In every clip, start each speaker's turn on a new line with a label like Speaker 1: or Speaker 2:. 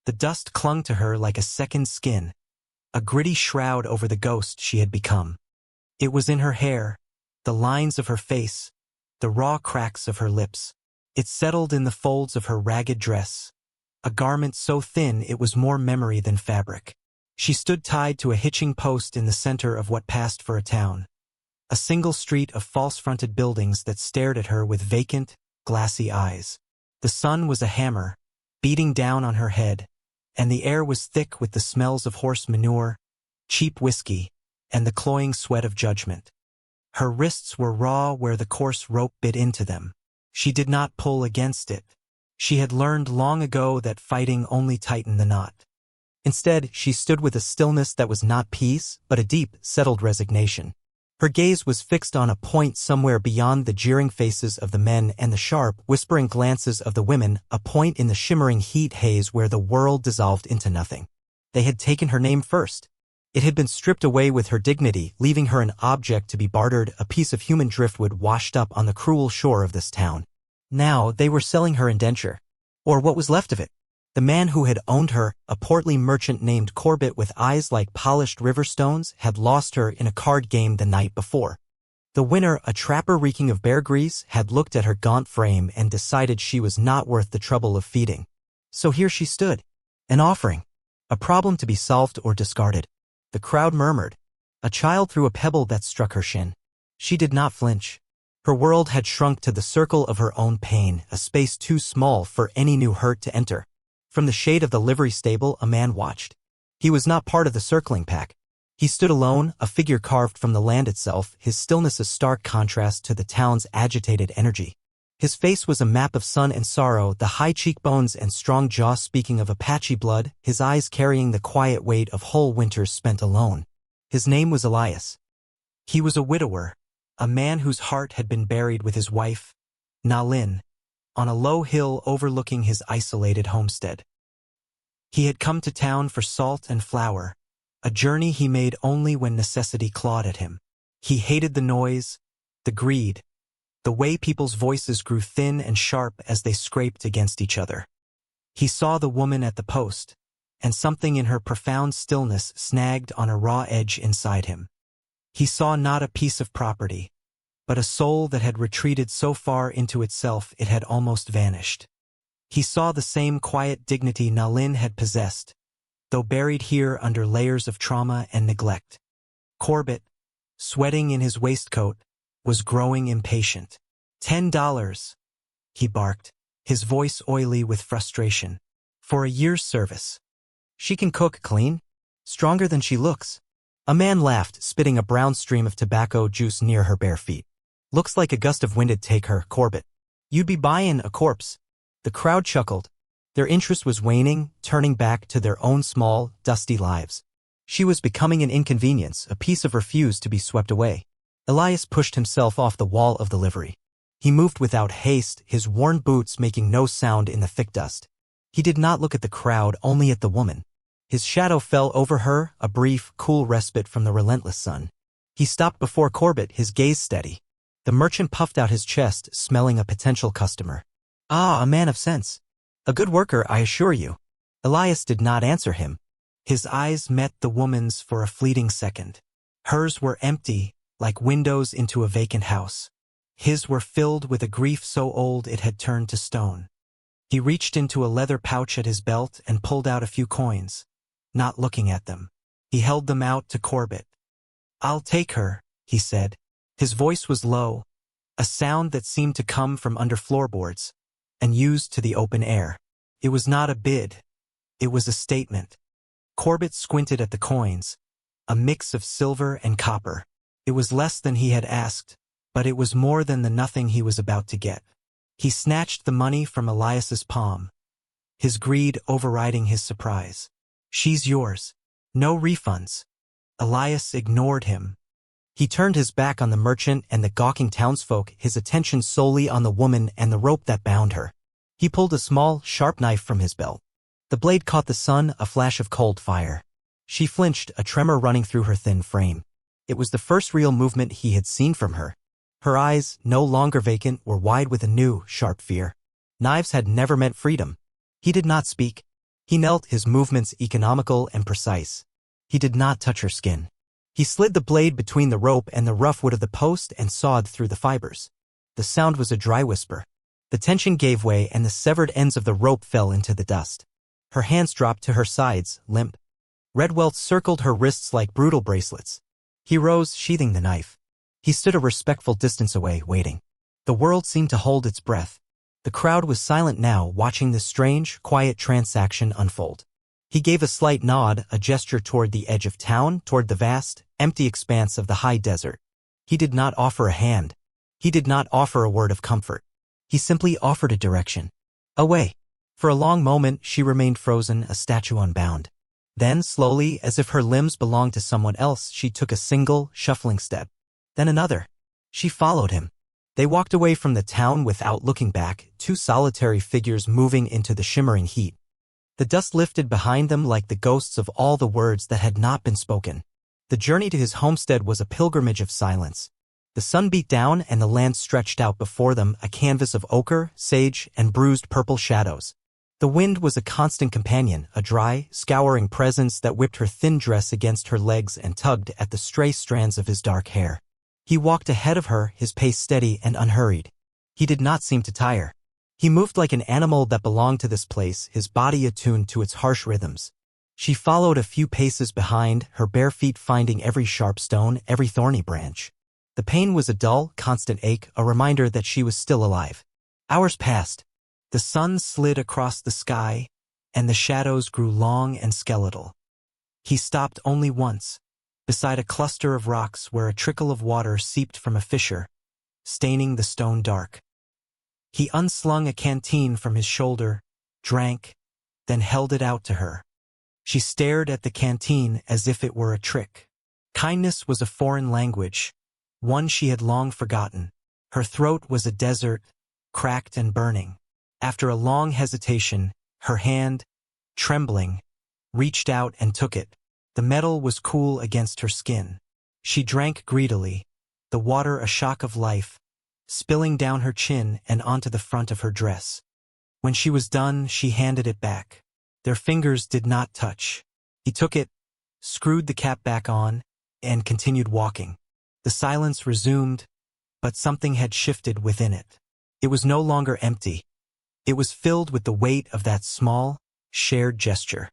Speaker 1: The dust clung to her like a second skin, a gritty shroud over the ghost she had become. It was in her hair, the lines of her face, the raw cracks of her lips. It settled in the folds of her ragged dress, a garment so thin it was more memory than fabric. She stood tied to a hitching post in the center of what passed for a town, a single street of false-fronted buildings that stared at her with vacant, glassy eyes. The sun was a hammer, beating down on her head, and the air was thick with the smells of horse manure, cheap whiskey, and the cloying sweat of judgment. Her wrists were raw where the coarse rope bit into them. She did not pull against it. She had learned long ago that fighting only tightened the knot. Instead, she stood with a stillness that was not peace, but a deep, settled resignation. Her gaze was fixed on a point somewhere beyond the jeering faces of the men and the sharp, whispering glances of the women, a point in the shimmering heat haze where the world dissolved into nothing. They had taken her name first. It had been stripped away with her dignity, leaving her an object to be bartered, a piece of human driftwood washed up on the cruel shore of this town. Now they were selling her indenture, or what was left of it. The man who had owned her, a portly merchant named Corbett with eyes like polished river stones, had lost her in a card game the night before. The winner, a trapper reeking of bear grease, had looked at her gaunt frame and decided she was not worth the trouble of feeding. So here she stood, an offering, a problem to be solved or discarded. The crowd murmured. A child threw a pebble that struck her shin. She did not flinch. Her world had shrunk to the circle of her own pain, a space too small for any new hurt to enter. From the shade of the livery stable, a man watched. He was not part of the circling pack. He stood alone, a figure carved from the land itself, his stillness a stark contrast to the town's agitated energy. His face was a map of sun and sorrow, the high cheekbones and strong jaw speaking of Apache blood, his eyes carrying the quiet weight of whole winters spent alone. His name was Elias. He was a widower, a man whose heart had been buried with his wife, Nalin, on a low hill overlooking his isolated homestead. He had come to town for salt and flour, a journey he made only when necessity clawed at him. He hated the noise, the greed, the way people's voices grew thin and sharp as they scraped against each other. He saw the woman at the post, and something in her profound stillness snagged on a raw edge inside him. He saw not a piece of property, but a soul that had retreated so far into itself it had almost vanished. He saw the same quiet dignity Nalin had possessed, though buried here under layers of trauma and neglect. Corbett, sweating in his waistcoat, was growing impatient. $10, he barked, his voice oily with frustration. For a year's service. She can cook clean, stronger than she looks. A man laughed, spitting a brown stream of tobacco juice near her bare feet. Looks like a gust of wind'd take her, Corbett. You'd be buying a corpse. The crowd chuckled. Their interest was waning, turning back to their own small, dusty lives. She was becoming an inconvenience, a piece of refuse to be swept away. Elias pushed himself off the wall of the livery. He moved without haste, his worn boots making no sound in the thick dust. He did not look at the crowd, only at the woman. His shadow fell over her, a brief, cool respite from the relentless sun. He stopped before Corbett, his gaze steady. The merchant puffed out his chest, smelling a potential customer. Ah, a man of sense. A good worker, I assure you. Elias did not answer him. His eyes met the woman's for a fleeting second. Hers were empty, like windows into a vacant house. His were filled with a grief so old it had turned to stone. He reached into a leather pouch at his belt and pulled out a few coins. Not looking at them, he held them out to Corbett. I'll take her, he said. His voice was low, a sound that seemed to come from under floorboards, and used to the open air. It was not a bid. It was a statement. Corbett squinted at the coins, a mix of silver and copper. It was less than he had asked, but it was more than the nothing he was about to get. He snatched the money from Elias's palm, his greed overriding his surprise. She's yours. No refunds. Elias ignored him. He turned his back on the merchant and the gawking townsfolk, his attention solely on the woman and the rope that bound her. He pulled a small, sharp knife from his belt. The blade caught the sun, a flash of cold fire. She flinched, a tremor running through her thin frame. It was the first real movement he had seen from her. Her eyes, no longer vacant, were wide with a new, sharp fear. Knives had never meant freedom. He did not speak. He knelt, his movements economical and precise. He did not touch her skin. He slid the blade between the rope and the rough wood of the post and sawed through the fibers. The sound was a dry whisper. The tension gave way and the severed ends of the rope fell into the dust. Her hands dropped to her sides, limp. Red welts circled her wrists like brutal bracelets. He rose, sheathing the knife. He stood a respectful distance away, waiting. The world seemed to hold its breath. The crowd was silent now, watching this strange, quiet transaction unfold. He gave a slight nod, a gesture toward the edge of town, toward the vast, empty expanse of the high desert. He did not offer a hand. He did not offer a word of comfort. He simply offered a direction. Away. For a long moment, she remained frozen, a statue unbound. Then, slowly, as if her limbs belonged to someone else, she took a single, shuffling step. Then another. She followed him. They walked away from the town without looking back, two solitary figures moving into the shimmering heat. The dust lifted behind them like the ghosts of all the words that had not been spoken. The journey to his homestead was a pilgrimage of silence. The sun beat down and the land stretched out before them, a canvas of ochre, sage, and bruised purple shadows. The wind was a constant companion, a dry, scouring presence that whipped her thin dress against her legs and tugged at the stray strands of his dark hair. He walked ahead of her, his pace steady and unhurried. He did not seem to tire. He moved like an animal that belonged to this place, his body attuned to its harsh rhythms. She followed a few paces behind, her bare feet finding every sharp stone, every thorny branch. The pain was a dull, constant ache, a reminder that she was still alive. Hours passed. The sun slid across the sky, and the shadows grew long and skeletal. He stopped only once, beside a cluster of rocks where a trickle of water seeped from a fissure, staining the stone dark. He unslung a canteen from his shoulder, drank, then held it out to her. She stared at the canteen as if it were a trick. Kindness was a foreign language, one she had long forgotten. Her throat was a desert, cracked and burning. After a long hesitation, her hand, trembling, reached out and took it. The metal was cool against her skin. She drank greedily, the water a shock of life, spilling down her chin and onto the front of her dress. When she was done, she handed it back. Their fingers did not touch. He took it, screwed the cap back on, and continued walking. The silence resumed, but something had shifted within it. It was no longer empty. It was filled with the weight of that small, shared gesture.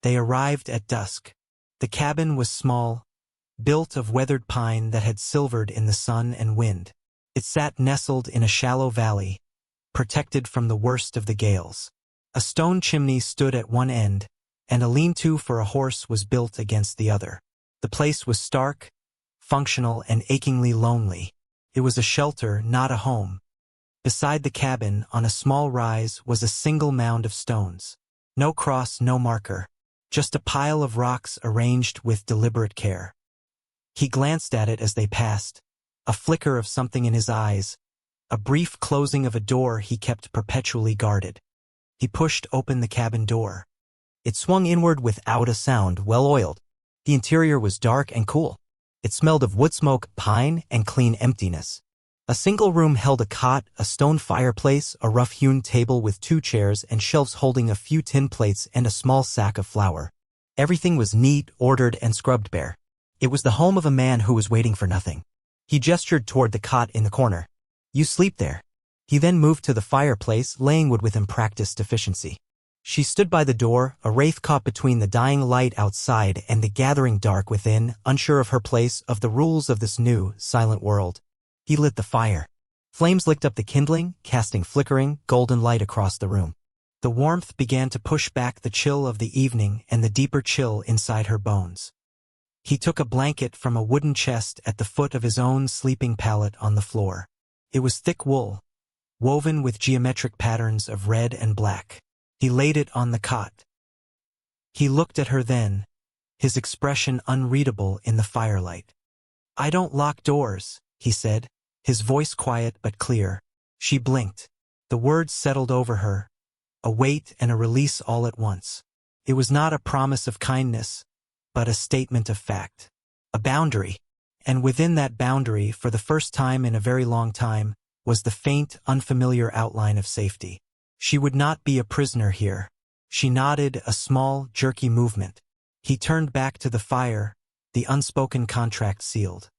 Speaker 1: They arrived at dusk. The cabin was small, built of weathered pine that had silvered in the sun and wind. It sat nestled in a shallow valley, protected from the worst of the gales. A stone chimney stood at one end, and a lean-to for a horse was built against the other. The place was stark, functional, and achingly lonely. It was a shelter, not a home. Beside the cabin, on a small rise, was a single mound of stones. No cross, no marker. Just a pile of rocks arranged with deliberate care. He glanced at it as they passed, a flicker of something in his eyes, a brief closing of a door he kept perpetually guarded. He pushed open the cabin door. It swung inward without a sound, well-oiled. The interior was dark and cool. It smelled of wood smoke, pine, and clean emptiness. A single room held a cot, a stone fireplace, a rough-hewn table with 2 chairs and shelves holding a few tin plates and a small sack of flour. Everything was neat, ordered, and scrubbed bare. It was the home of a man who was waiting for nothing. He gestured toward the cot in the corner. "You sleep there." He then moved to the fireplace, laying wood with unpracticed efficiency. She stood by the door, a wraith caught between the dying light outside and the gathering dark within, unsure of her place, of the rules of this new, silent world. He lit the fire. Flames licked up the kindling, casting flickering, golden light across the room. The warmth began to push back the chill of the evening and the deeper chill inside her bones. He took a blanket from a wooden chest at the foot of his own sleeping pallet on the floor. It was thick wool, woven with geometric patterns of red and black. He laid it on the cot. He looked at her then, his expression unreadable in the firelight. "I don't lock doors," he said, his voice quiet but clear. She blinked. The words settled over her, a weight and a release all at once. It was not a promise of kindness, but a statement of fact. A boundary. And within that boundary, for the first time in a very long time, was the faint, unfamiliar outline of safety. She would not be a prisoner here. She nodded, a small, jerky movement. He turned back to the fire, the unspoken contract sealed.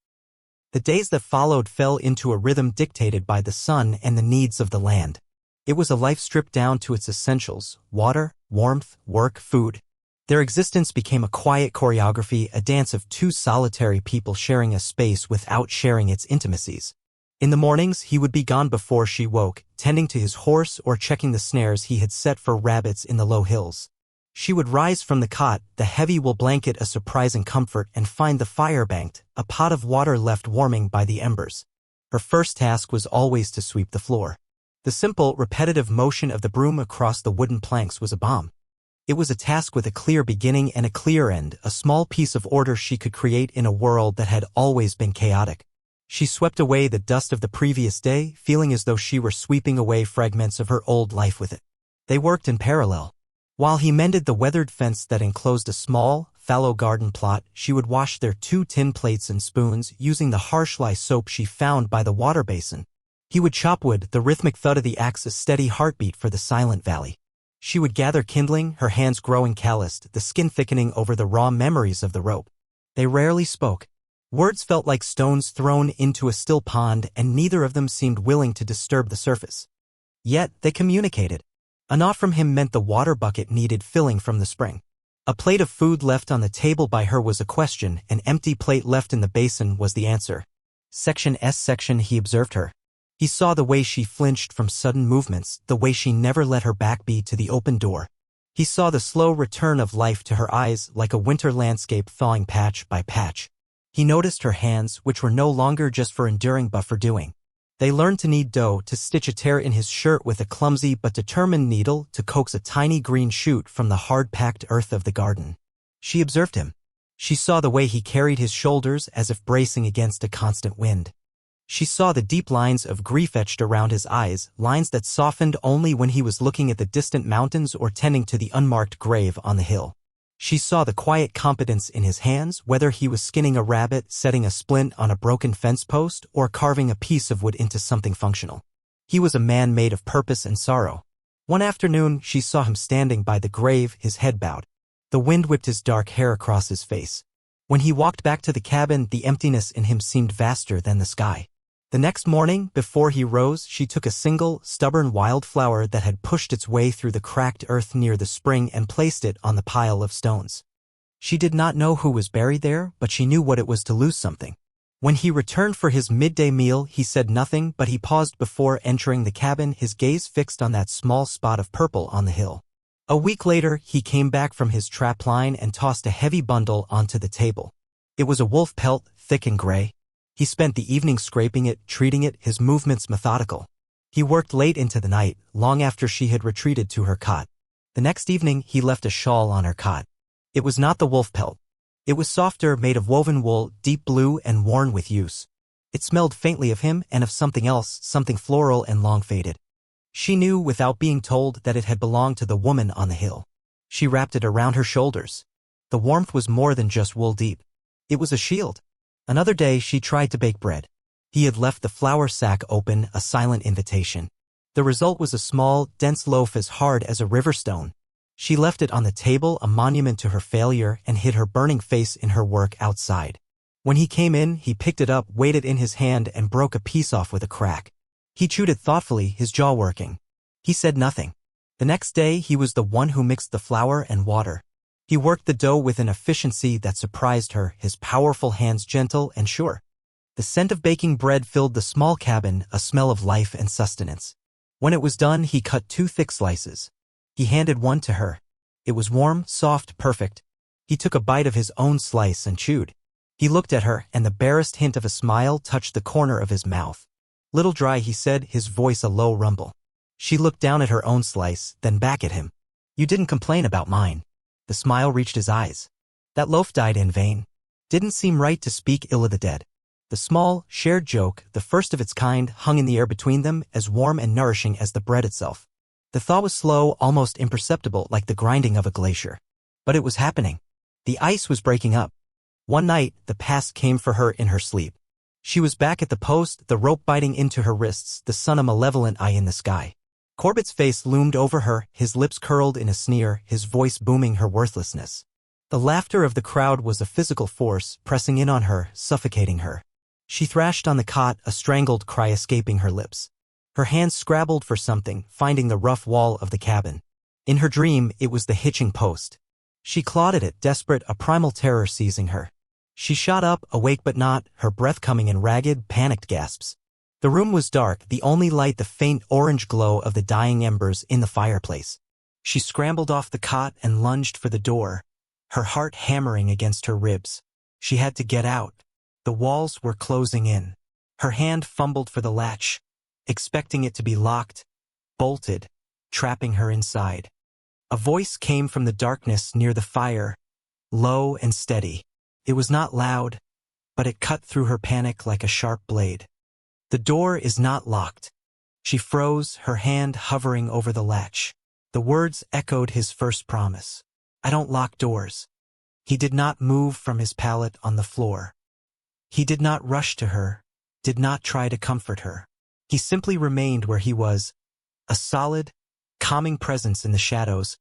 Speaker 1: The days that followed fell into a rhythm dictated by the sun and the needs of the land. It was a life stripped down to its essentials: water, warmth, work, food. Their existence became a quiet choreography, a dance of two solitary people sharing a space without sharing its intimacies. In the mornings, he would be gone before she woke, tending to his horse or checking the snares he had set for rabbits in the low hills. She would rise from the cot, the heavy wool blanket a surprising comfort, and find the fire banked, a pot of water left warming by the embers. Her first task was always to sweep the floor. The simple, repetitive motion of the broom across the wooden planks was a balm. It was a task with a clear beginning and a clear end, a small piece of order she could create in a world that had always been chaotic. She swept away the dust of the previous day, feeling as though she were sweeping away fragments of her old life with it. They worked in parallel. While he mended the weathered fence that enclosed a small, fallow garden plot, she would wash their 2 tin plates and spoons using the harsh lye soap she found by the water basin. He would chop wood, the rhythmic thud of the axe a steady heartbeat for the silent valley. She would gather kindling, her hands growing calloused, the skin thickening over the raw memories of the rope. They rarely spoke. Words felt like stones thrown into a still pond, and neither of them seemed willing to disturb the surface. Yet, they communicated. A nod from him meant the water bucket needed filling from the spring. A plate of food left on the table by her was a question, an empty plate left in the basin was the answer. Section he observed her. He saw the way she flinched from sudden movements, the way she never let her back be to the open door. He saw the slow return of life to her eyes, like a winter landscape thawing patch by patch. He noticed her hands, which were no longer just for enduring but for doing. They learned to knead dough, to stitch a tear in his shirt with a clumsy but determined needle, to coax a tiny green shoot from the hard-packed earth of the garden. She observed him. She saw the way he carried his shoulders as if bracing against a constant wind. She saw the deep lines of grief etched around his eyes, lines that softened only when he was looking at the distant mountains or tending to the unmarked grave on the hill. She saw the quiet competence in his hands, whether he was skinning a rabbit, setting a splint on a broken fence post, or carving a piece of wood into something functional. He was a man made of purpose and sorrow. One afternoon, she saw him standing by the grave, his head bowed. The wind whipped his dark hair across his face. When he walked back to the cabin, the emptiness in him seemed vaster than the sky. The next morning, before he rose, she took a single, stubborn wildflower that had pushed its way through the cracked earth near the spring and placed it on the pile of stones. She did not know who was buried there, but she knew what it was to lose something. When he returned for his midday meal, he said nothing, but he paused before entering the cabin, his gaze fixed on that small spot of purple on the hill. A week later, he came back from his trap line and tossed a heavy bundle onto the table. It was a wolf pelt, thick and gray. He spent the evening scraping it, treating it, his movements methodical. He worked late into the night, long after she had retreated to her cot. The next evening, he left a shawl on her cot. It was not the wolf pelt. It was softer, made of woven wool, deep blue and worn with use. It smelled faintly of him and of something else, something floral and long-faded. She knew, without being told, that it had belonged to the woman on the hill. She wrapped it around her shoulders. The warmth was more than just wool deep. It was a shield. Another day, she tried to bake bread. He had left the flour sack open, a silent invitation. The result was a small, dense loaf as hard as a river stone. She left it on the table, a monument to her failure, and hid her burning face in her work outside. When he came in, he picked it up, weighed it in his hand, and broke a piece off with a crack. He chewed it thoughtfully, his jaw working. He said nothing. The next day, he was the one who mixed the flour and water. He worked the dough with an efficiency that surprised her, his powerful hands gentle and sure. The scent of baking bread filled the small cabin, a smell of life and sustenance. When it was done, he cut 2 thick slices. He handed one to her. It was warm, soft, perfect. He took a bite of his own slice and chewed. He looked at her, and the barest hint of a smile touched the corner of his mouth. "Little dry," he said, his voice a low rumble. She looked down at her own slice, then back at him. "You didn't complain about mine." The smile reached his eyes. "That loaf died in vain. Didn't seem right to speak ill of the dead." The small, shared joke, the first of its kind, hung in the air between them, as warm and nourishing as the bread itself. The thaw was slow, almost imperceptible, like the grinding of a glacier. But it was happening. The ice was breaking up. One night, the past came for her in her sleep. She was back at the post, the rope biting into her wrists, the sun a malevolent eye in the sky. Corbett's face loomed over her, his lips curled in a sneer, his voice booming her worthlessness. The laughter of the crowd was a physical force, pressing in on her, suffocating her. She thrashed on the cot, a strangled cry escaping her lips. Her hands scrabbled for something, finding the rough wall of the cabin. In her dream, it was the hitching post. She clawed at it, desperate, a primal terror seizing her. She shot up, awake but not, her breath coming in ragged, panicked gasps. The room was dark, the only light the faint orange glow of the dying embers in the fireplace. She scrambled off the cot and lunged for the door, her heart hammering against her ribs. She had to get out. The walls were closing in. Her hand fumbled for the latch, expecting it to be locked, bolted, trapping her inside. A voice came from the darkness near the fire, low and steady. It was not loud, but it cut through her panic like a sharp blade. The door is not locked. She froze, her hand hovering over the latch. The words echoed his first promise. I don't lock doors. He did not move from his pallet on the floor. He did not rush to her, did not try to comfort her. He simply remained where he was, a solid, calming presence in the shadows,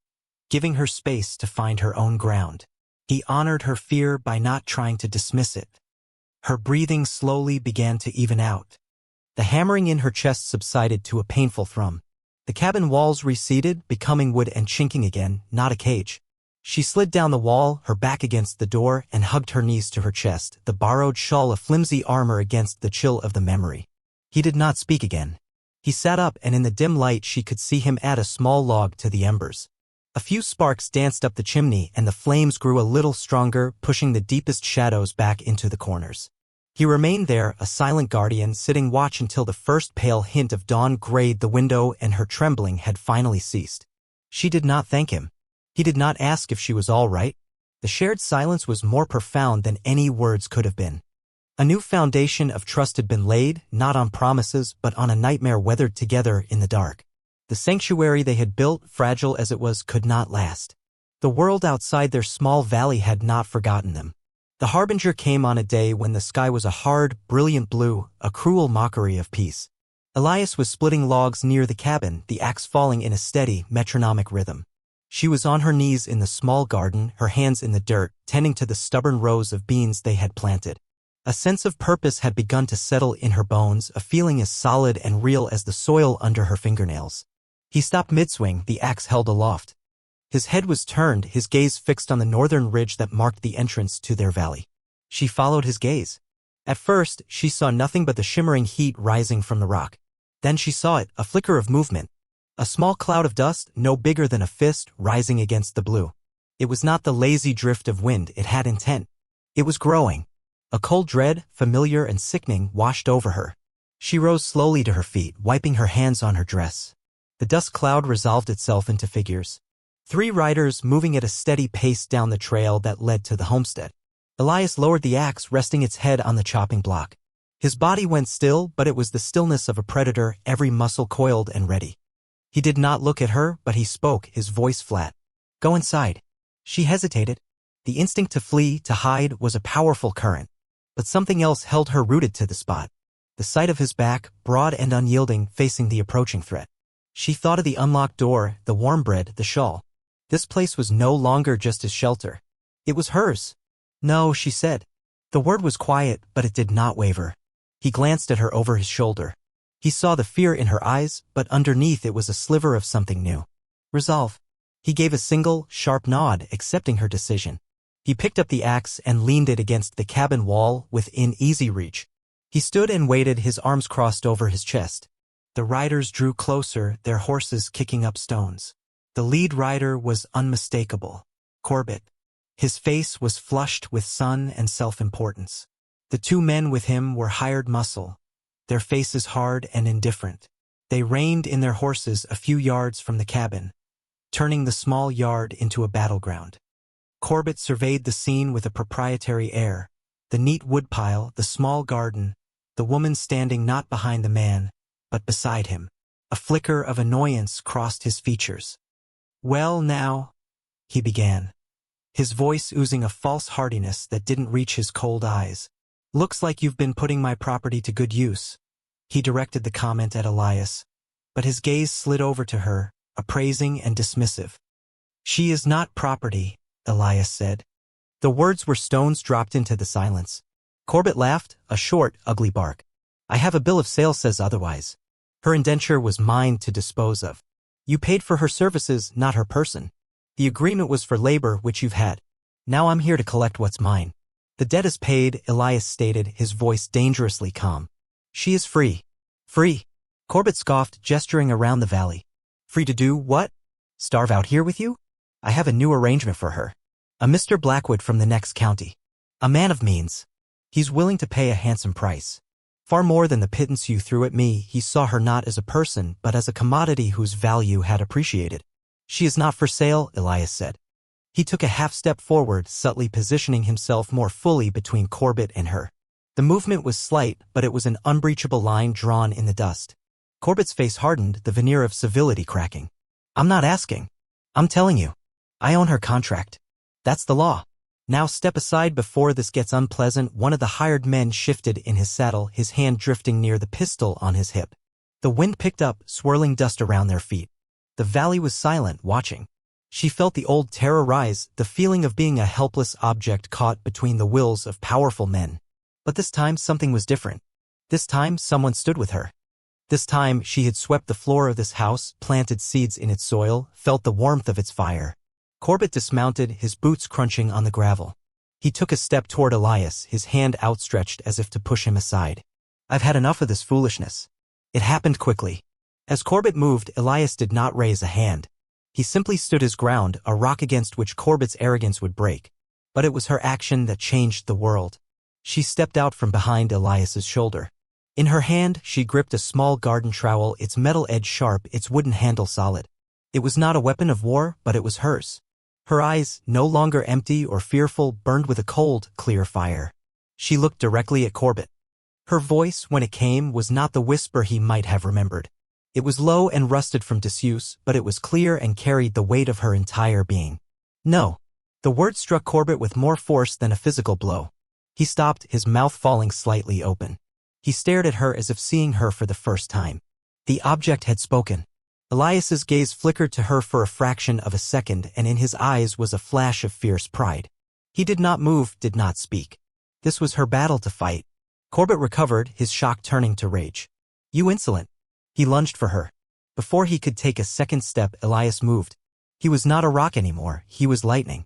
Speaker 1: giving her space to find her own ground. He honored her fear by not trying to dismiss it. Her breathing slowly began to even out. The hammering in her chest subsided to a painful thrum. The cabin walls receded, becoming wood and chinking again, not a cage. She slid down the wall, her back against the door, and hugged her knees to her chest, the borrowed shawl of flimsy armor against the chill of the memory. He did not speak again. He sat up, and in the dim light she could see him add a small log to the embers. A few sparks danced up the chimney, and the flames grew a little stronger, pushing the deepest shadows back into the corners. He remained there, a silent guardian, sitting watch until the first pale hint of dawn grayed the window and her trembling had finally ceased. She did not thank him. He did not ask if she was all right. The shared silence was more profound than any words could have been. A new foundation of trust had been laid, not on promises, but on a nightmare weathered together in the dark. The sanctuary they had built, fragile as it was, could not last. The world outside their small valley had not forgotten them. The harbinger came on a day when the sky was a hard, brilliant blue, a cruel mockery of peace. Elias was splitting logs near the cabin, the axe falling in a steady, metronomic rhythm. She was on her knees in the small garden, her hands in the dirt, tending to the stubborn rows of beans they had planted. A sense of purpose had begun to settle in her bones, a feeling as solid and real as the soil under her fingernails. He stopped mid-swing, the axe held aloft. His head was turned, his gaze fixed on the northern ridge that marked the entrance to their valley. She followed his gaze. At first, she saw nothing but the shimmering heat rising from the rock. Then she saw it, a flicker of movement. A small cloud of dust, no bigger than a fist, rising against the blue. It was not the lazy drift of wind, it had intent. It was growing. A cold dread, familiar and sickening, washed over her. She rose slowly to her feet, wiping her hands on her dress. The dust cloud resolved itself into figures. 3 riders moving at a steady pace down the trail that led to the homestead. Elias lowered the axe, resting its head on the chopping block. His body went still, but it was the stillness of a predator, every muscle coiled and ready. He did not look at her, but he spoke, his voice flat. Go inside. She hesitated. The instinct to flee, to hide, was a powerful current. But something else held her rooted to the spot. The sight of his back, broad and unyielding, facing the approaching threat. She thought of the unlocked door, the warm bread, the shawl. This place was no longer just his shelter. It was hers. No, she said. The word was quiet, but it did not waver. He glanced at her over his shoulder. He saw the fear in her eyes, but underneath it was a sliver of something new. Resolve. He gave a single, sharp nod, accepting her decision. He picked up the axe and leaned it against the cabin wall within easy reach. He stood and waited, his arms crossed over his chest. The riders drew closer, their horses kicking up stones. The lead rider was unmistakable. Corbett. His face was flushed with sun and self-importance. The 2 men with him were hired muscle, their faces hard and indifferent. They reined in their horses a few yards from the cabin, turning the small yard into a battleground. Corbett surveyed the scene with a proprietary air. The neat woodpile, the small garden, the woman standing not behind the man, but beside him. A flicker of annoyance crossed his features. Well now, he began, his voice oozing a false heartiness that didn't reach his cold eyes. Looks like you've been putting my property to good use. He directed the comment at Elias. but his gaze slid over to her, appraising and dismissive. "She is not property," Elias said. The words were stones dropped into the silence. Corbett laughed, a short, ugly bark. "I have a bill of sale says otherwise. Her indenture was mine to dispose of. You paid for her services, not her person. The agreement was for labor which you've had. Now I'm here to collect what's mine." "The debt is paid," Elias stated, his voice dangerously calm. "She is free." "Free?" Corbett scoffed, gesturing around the valley. "Free to do what? Starve out here with you? I have a new arrangement for her. A Mr. Blackwood from the next county. A man of means. He's willing to pay a handsome price. Far more than the pittance you threw at me. He saw her not as a person, but as a commodity whose value had appreciated." "She is not for sale," Elias said. He took a half-step forward, subtly positioning himself more fully between Corbett and her. The movement was slight, but it was an unbreachable line drawn in the dust. Corbett's face hardened, the veneer of civility cracking. "I'm not asking. I'm telling you. I own her contract. That's the law. Now step aside before this gets unpleasant." One of the hired men shifted in his saddle, his hand drifting near the pistol on his hip. The wind picked up, swirling dust around their feet. The valley was silent, watching. She felt the old terror rise, the feeling of being a helpless object caught between the wills of powerful men. But this time something was different. This time someone stood with her. This time she had swept the floor of this house, planted seeds in its soil, felt the warmth of its fire. Corbett dismounted, his boots crunching on the gravel. He took a step toward Elias, his hand outstretched as if to push him aside. "I've had enough of this foolishness." It happened quickly. As Corbett moved, Elias did not raise a hand. He simply stood his ground, a rock against which Corbett's arrogance would break. But it was her action that changed the world. She stepped out from behind Elias's shoulder. In her hand, she gripped a small garden trowel, its metal edge sharp, its wooden handle solid. It was not a weapon of war, but it was hers. Her eyes, no longer empty or fearful, burned with a cold, clear fire. She looked directly at Corbett. Her voice, when it came, was not the whisper he might have remembered. It was low and rusted from disuse, but it was clear and carried the weight of her entire being. "No." The word struck Corbett with more force than a physical blow. He stopped, his mouth falling slightly open. He stared at her as if seeing her for the first time. The object had spoken. Elias's gaze flickered to her for a fraction of a second, and in his eyes was a flash of fierce pride. He did not move, did not speak. This was her battle to fight. Corbett recovered, his shock turning to rage. "You insolent." He lunged for her. Before he could take a second step, Elias moved. He was not a rock anymore, he was lightning.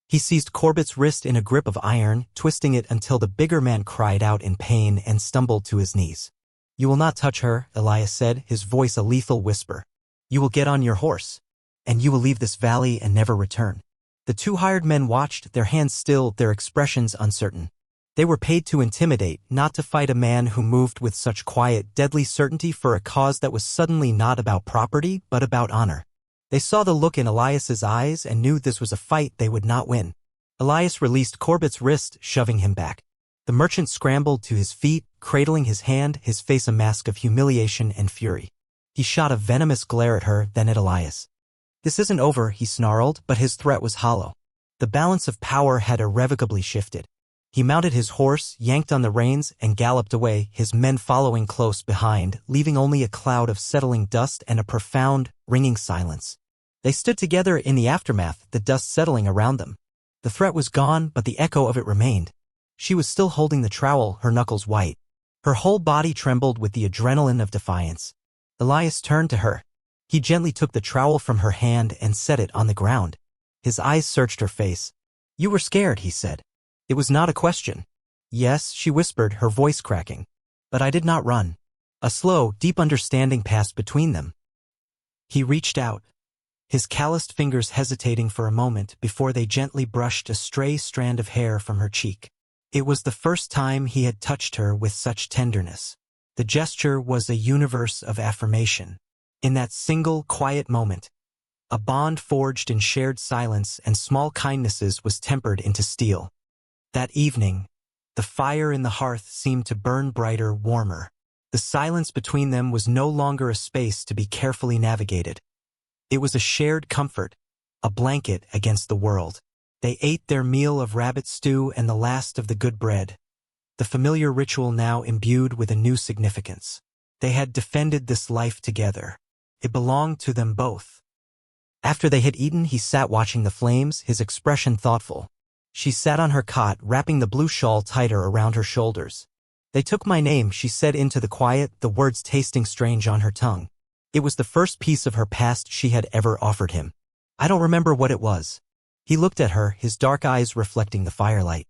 Speaker 1: He seized Corbett's wrist in a grip of iron, twisting it until the bigger man cried out in pain and stumbled to his knees. "You will not touch her," Elias said, his voice a lethal whisper. "You will get on your horse. And you will leave this valley and never return." The two hired men watched, their hands still, their expressions uncertain. They were paid to intimidate, not to fight a man who moved with such quiet, deadly certainty for a cause that was suddenly not about property, but about honor. They saw the look in Elias's eyes and knew this was a fight they would not win. Elias released Corbett's wrist, shoving him back. The merchant scrambled to his feet, cradling his hand, his face a mask of humiliation and fury. He shot a venomous glare at her, then at Elias. "This isn't over," he snarled, but his threat was hollow. The balance of power had irrevocably shifted. He mounted his horse, yanked on the reins, and galloped away, his men following close behind, leaving only a cloud of settling dust and a profound, ringing silence. They stood together in the aftermath, the dust settling around them. The threat was gone, but the echo of it remained. She was still holding the trowel, her knuckles white. Her whole body trembled with the adrenaline of defiance. Elias turned to her. He gently took the trowel from her hand and set it on the ground. His eyes searched her face. "You were scared," he said. It was not a question. "Yes," she whispered, her voice cracking. "But I did not run." A slow, deep understanding passed between them. He reached out, his calloused fingers hesitating for a moment before they gently brushed a stray strand of hair from her cheek. It was the first time he had touched her with such tenderness. The gesture was a universe of affirmation. In that single, quiet moment, a bond forged in shared silence and small kindnesses was tempered into steel. That evening, the fire in the hearth seemed to burn brighter, warmer. The silence between them was no longer a space to be carefully navigated. It was a shared comfort, a blanket against the world. They ate their meal of rabbit stew and the last of the good bread, the familiar ritual now imbued with a new significance. They had defended this life together. It belonged to them both. After they had eaten, he sat watching the flames, his expression thoughtful. She sat on her cot, wrapping the blue shawl tighter around her shoulders. They took my name, she said into the quiet, the words tasting strange on her tongue. It was the first piece of her past she had ever offered him. I don't remember what it was. He looked at her, his dark eyes reflecting the firelight.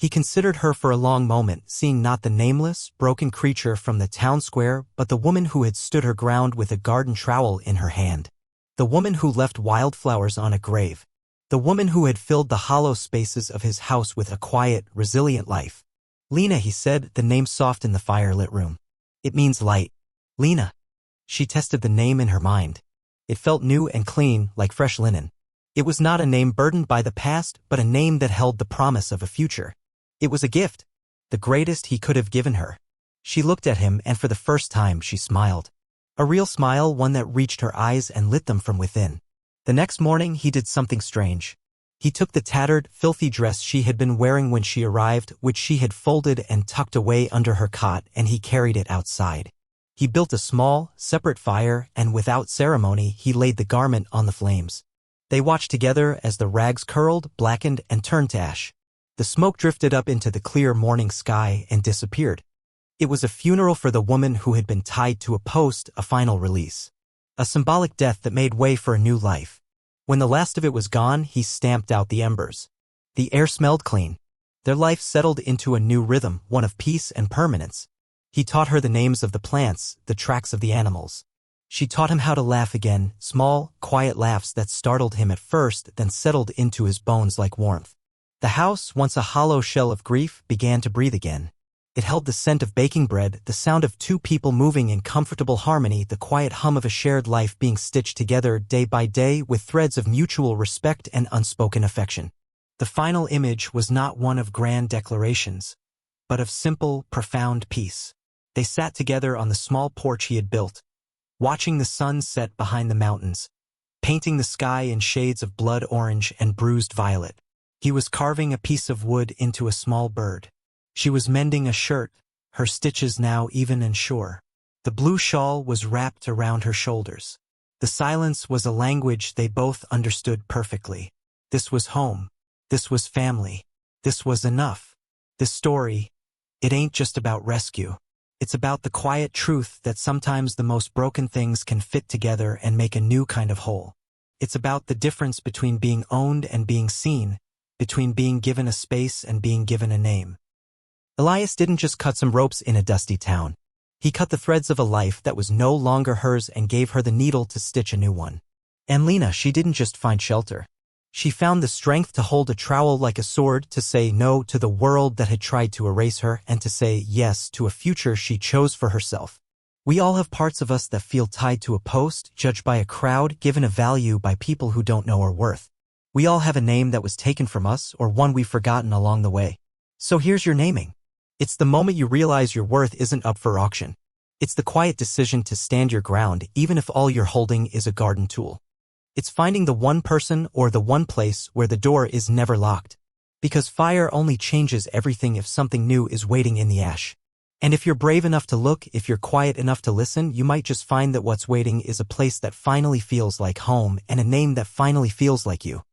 Speaker 1: He considered her for a long moment, seeing not the nameless, broken creature from the town square, but the woman who had stood her ground with a garden trowel in her hand. The woman who left wildflowers on a grave. The woman who had filled the hollow spaces of his house with a quiet, resilient life. Lena, he said, the name soft in the firelit room. It means light. Lena. She tested the name in her mind. It felt new and clean, like fresh linen. It was not a name burdened by the past, but a name that held the promise of a future. It was a gift, the greatest he could have given her. She looked at him, and for the first time she smiled. A real smile, one that reached her eyes and lit them from within. The next morning he did something strange. He took the tattered, filthy dress she had been wearing when she arrived, which she had folded and tucked away under her cot, and he carried it outside. He built a small, separate fire, and without ceremony he laid the garment on the flames. They watched together as the rags curled, blackened, and turned to ash. The smoke drifted up into the clear morning sky and disappeared. It was a funeral for the woman who had been tied to a post, a final release. A symbolic death that made way for a new life. When the last of it was gone, he stamped out the embers. The air smelled clean. Their life settled into a new rhythm, one of peace and permanence. He taught her the names of the plants, the tracks of the animals. She taught him how to laugh again, small, quiet laughs that startled him at first, then settled into his bones like warmth. The house, once a hollow shell of grief, began to breathe again. It held the scent of baking bread, the sound of two people moving in comfortable harmony, the quiet hum of a shared life being stitched together day by day with threads of mutual respect and unspoken affection. The final image was not one of grand declarations, but of simple, profound peace. They sat together on the small porch he had built, watching the sun set behind the mountains, painting the sky in shades of blood orange and bruised violet. He was carving a piece of wood into a small bird. She was mending a shirt, her stitches now even and sure. The blue shawl was wrapped around her shoulders. The silence was a language they both understood perfectly. This was home. This was family. This was enough. This story, it ain't just about rescue. It's about the quiet truth that sometimes the most broken things can fit together and make a new kind of whole. It's about the difference between being owned and being seen, between being given a space and being given a name. Elias didn't just cut some ropes in a dusty town. He cut the threads of a life that was no longer hers and gave her the needle to stitch a new one. And Lena, she didn't just find shelter. She found the strength to hold a trowel like a sword, to say no to the world that had tried to erase her, and to say yes to a future she chose for herself. We all have parts of us that feel tied to a post, judged by a crowd, given a value by people who don't know our worth. We all have a name that was taken from us, or one we've forgotten along the way. So here's your naming. It's the moment you realize your worth isn't up for auction. It's the quiet decision to stand your ground, even if all you're holding is a garden tool. It's finding the one person or the one place where the door is never locked. Because fire only changes everything if something new is waiting in the ash. And if you're brave enough to look, if you're quiet enough to listen, you might just find that what's waiting is a place that finally feels like home and a name that finally feels like you.